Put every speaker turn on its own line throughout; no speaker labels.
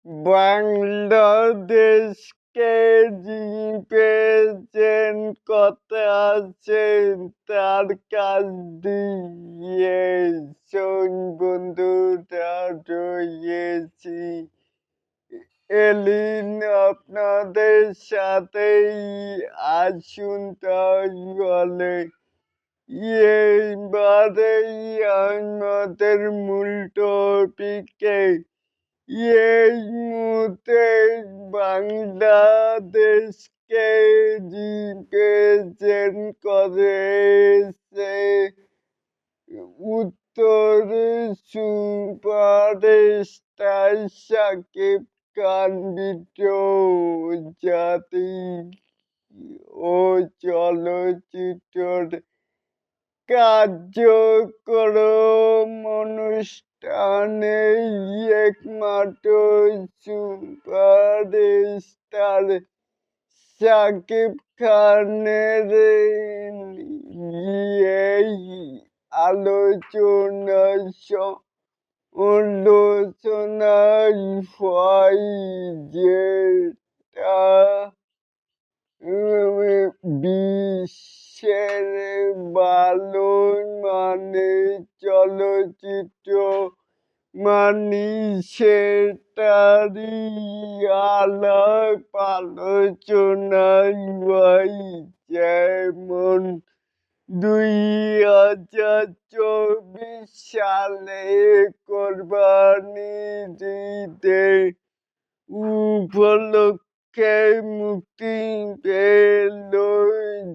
বাংলাদেশকে রিপ্রেজেন্ট করতে আসছেন তার কাছ দিয়ে বন্ধুরা রয়েছি। এলিন আপনাদের সাথেই আসুন তাহলে এইবারেই আমাদের মূল টপিকে এই মুহূর্তে বাংলাদেশকে রিপ্রেজেন্ট করেছে উত্তর সুপারস্টার শাকিব খান বিশ্বজাতিক ও চলচ্চিত্রের কার্যক্রম অনুষ্ঠানে একমাত্র সুপারস্টার শাকিব খানের নিয়েই আলোচনা হয়, যেটা বিশ্বের ভালো মানের চলচ্চিত্র মানি সেটারই আলাপ আলোচনা হয়। যেমন 2024 সালে কোরবানির ঈদে উপলক্ষে মুক্তি পেল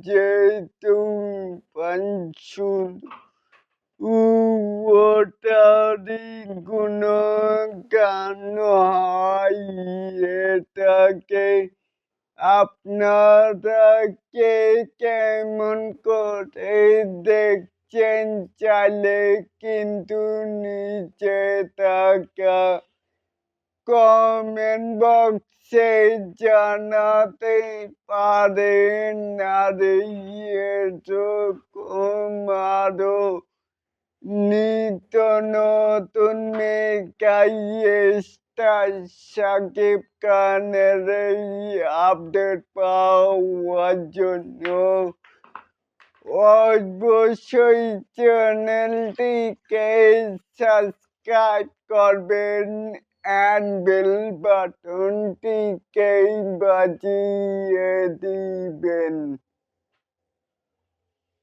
যে তুফান, ওটারই গুণগান হয়। এটাকে আপনারা কে কেমন করে দেখছেন চাইলে কিন্তু নিচে থাকা কমেন্ট বক্সে জানাতে পারেন। আর এরকম আরো নিত্য নতুন মেগাই স্টার শাকিব খানের এই আপডেট পাওয়ার জন্য অবশ্যই চ্যানেলটিকে সাবস্ক্রাইব করবেন and বেল বাটনটিকে বাজিয়ে দিবেন।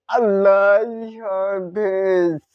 আল্লাহ হাফেজ।